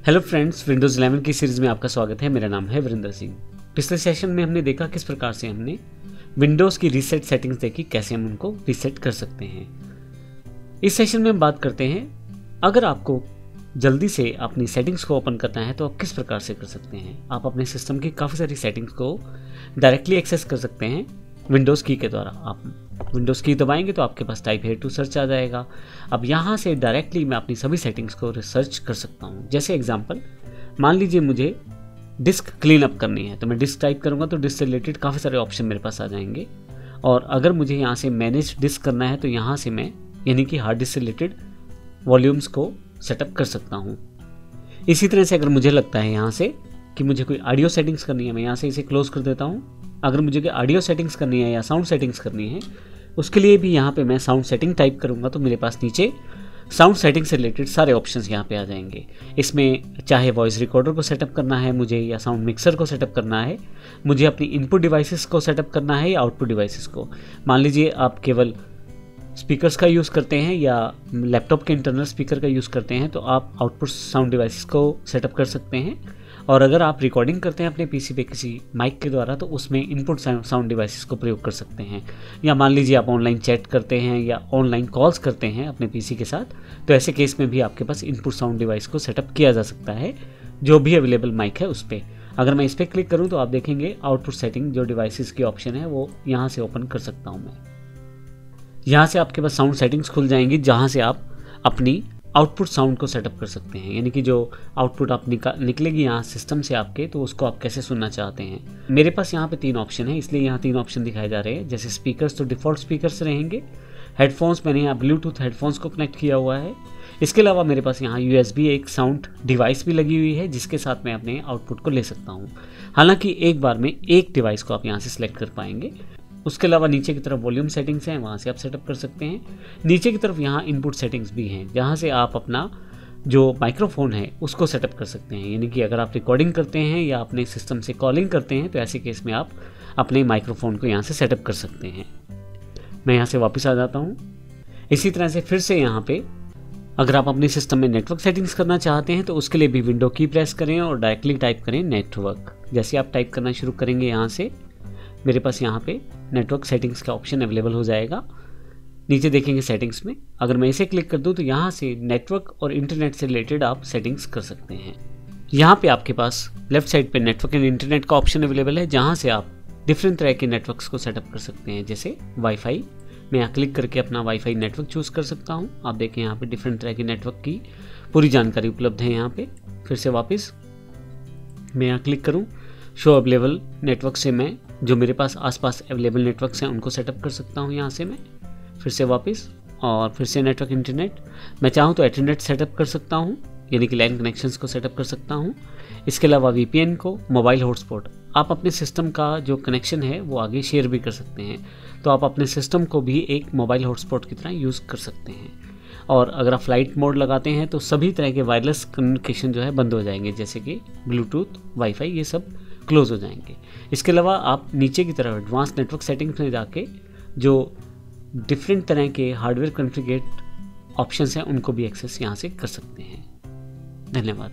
Hello friends, Windows 11 की series में आपका स्वागत है। मेरा नाम है वीरेंद्र सिंह। पिछले सेशन में हमने देखा किस प्रकार से हमने विंडोज़ की रीसेट सेटिंग्स देखी, कैसे हम उनको रीसेट कर सकते हैं। इस सेशन में हम बात करते हैं, अगर आपको जल्दी से अपनी सेटिंग्स को ओपन करना है तो आप किस प्रकार से कर सकते हैं। आप अपने सिस्टम की काफ़ी सारी सेटिंग्स को डायरेक्टली एक्सेस कर सकते हैं विंडोज़ की के द्वारा। आप विंडोज़ की दबाएंगे तो आपके पास टाइप हियर टू सर्च आ जाएगा। अब यहाँ से डायरेक्टली मैं अपनी सभी सेटिंग्स को रिसर्च कर सकता हूँ। जैसे एग्जांपल, मान लीजिए मुझे डिस्क क्लीन अप करनी है, तो मैं डिस्क टाइप करूँगा तो डिस्क से रिलेटेड काफ़ी सारे ऑप्शन मेरे पास आ जाएंगे। और अगर मुझे यहाँ से मैनेज डिस्क करना है तो यहाँ से मैं यानी कि हार्ड डिस्क से रिलेटेड वॉल्यूम्स को सेटअप कर सकता हूँ। इसी तरह से अगर मुझे लगता है यहाँ से कि मुझे कोई ऑडियो सेटिंग्स करनी है, मैं यहाँ से इसे क्लोज कर देता हूँ। अगर मुझे ऑडियो सेटिंग्स करनी है या साउंड सेटिंग्स करनी है, उसके लिए भी यहाँ पे मैं साउंड सेटिंग टाइप करूँगा तो मेरे पास नीचे साउंड सेटिंग से रिलेटेड सारे ऑप्शंस यहाँ पे आ जाएंगे। इसमें चाहे वॉइस रिकॉर्डर को सेटअप करना है मुझे, या साउंड मिक्सर को सेटअप करना है मुझे, अपनी इनपुट डिवाइसेस को सेटअप करना है या आउटपुट डिवाइसेस को। मान लीजिए आप केवल स्पीकर्स का यूज़ करते हैं या लैपटॉप के इंटरनल स्पीकर का यूज़ करते हैं तो आप आउटपुट साउंड डिवाइसेस को सेटअप कर सकते हैं। और अगर आप रिकॉर्डिंग करते हैं अपने पीसी पे किसी माइक के द्वारा तो उसमें इनपुट साउंड डिवाइसेस को प्रयोग कर सकते हैं। या मान लीजिए आप ऑनलाइन चैट करते हैं या ऑनलाइन कॉल्स करते हैं अपने पीसी के साथ, तो ऐसे केस में भी आपके पास इनपुट साउंड डिवाइस को सेटअप किया जा सकता है जो भी अवेलेबल माइक है उस पर। अगर मैं इस पर क्लिक करूँ तो आप देखेंगे आउटपुट सेटिंग जो डिवाइसेस की ऑप्शन है वो यहाँ से ओपन कर सकता हूँ मैं। यहाँ से आपके पास साउंड सेटिंग्स खुल जाएंगी जहाँ से आप अपनी आउटपुट साउंड को सेटअप कर सकते हैं, यानी कि जो आउटपुट आप निकलेगी यहाँ सिस्टम से आपके, तो उसको आप कैसे सुनना चाहते हैं। मेरे पास यहाँ पे 3 ऑप्शन है, इसलिए यहाँ 3 ऑप्शन दिखाए जा रहे हैं। जैसे स्पीकर्स तो डिफ़ॉल्ट स्पीकर्स रहेंगे, हेडफोन्स मैंने यहाँ ब्लूटूथ हेडफोन्स को कनेक्ट किया हुआ है। इसके अलावा मेरे पास यहाँ USB एक साउंड डिवाइस भी लगी हुई है जिसके साथ मैं अपने आउटपुट को ले सकता हूँ। हालाँकि एक बार में एक डिवाइस को आप यहाँ से सिलेक्ट कर पाएंगे। उसके अलावा नीचे की तरफ वॉल्यूम सेटिंग्स हैं, वहाँ से आप सेटअप कर सकते हैं। नीचे की तरफ यहाँ इनपुट सेटिंग्स भी हैं जहाँ से आप अपना जो माइक्रोफोन है उसको सेटअप कर सकते हैं। यानी कि अगर आप रिकॉर्डिंग करते हैं या अपने सिस्टम से कॉलिंग करते हैं तो ऐसे केस में आप अपने माइक्रोफोन को यहाँ से सेटअप कर सकते हैं। मैं यहाँ से वापस आ जाता हूँ। इसी तरह से फिर से यहाँ पे अगर आप अपने सिस्टम में नेटवर्क सेटिंग्स करना चाहते हैं तो उसके लिए भी विंडो की प्रेस करें और डायरेक्टली टाइप करें नेटवर्क। जैसे आप टाइप करना शुरू करेंगे यहाँ से मेरे पास यहाँ पे नेटवर्क सेटिंग्स का ऑप्शन अवेलेबल हो जाएगा। नीचे देखेंगे सेटिंग्स में, अगर मैं इसे क्लिक कर दूँ तो यहाँ से नेटवर्क और इंटरनेट से रिलेटेड आप सेटिंग्स कर सकते हैं। यहाँ पे आपके पास लेफ्ट साइड पे नेटवर्क एंड इंटरनेट का ऑप्शन अवेलेबल है जहाँ से आप डिफरेंट तरह के नेटवर्क्स को सेटअप कर सकते हैं। जैसे वाईफाई, मैं यहाँ क्लिक करके अपना वाईफाई नेटवर्क चूज़ कर सकता हूँ। आप देखें यहाँ पे डिफरेंट तरह के नेटवर्क की पूरी जानकारी उपलब्ध है। यहाँ पे फिर से वापस मैं यहाँ क्लिक करूँ, शो अवेलेबल नेटवर्क से मैं जो मेरे पास आसपास अवेलेबल नेटवर्क्स हैं उनको सेटअप कर सकता हूँ। यहाँ से मैं फिर से वापस और फिर से नेटवर्क इंटरनेट, मैं चाहूँ तो इंटरनेट सेटअप कर सकता हूँ, यानी कि लैन कनेक्शंस को सेटअप कर सकता हूँ। इसके अलावा VPN को, मोबाइल हॉटस्पॉट, आप अपने सिस्टम का जो कनेक्शन है वो आगे शेयर भी कर सकते हैं, तो आप अपने सिस्टम को भी एक मोबाइल हॉटस्पॉट की तरह यूज़ कर सकते हैं। और अगर आप फ्लाइट मोड लगाते हैं तो सभी तरह के वायरलेस कम्युनिकेशन जो है बंद हो जाएंगे, जैसे कि ब्लूटूथ, वाईफाई, ये सब क्लोज हो जाएंगे। इसके अलावा आप नीचे की तरफ एडवांस नेटवर्क सेटिंग्स में जाके जो डिफरेंट तरह के हार्डवेयर कॉन्फ़िगरेट ऑप्शंस हैं उनको भी एक्सेस यहाँ से कर सकते हैं। धन्यवाद।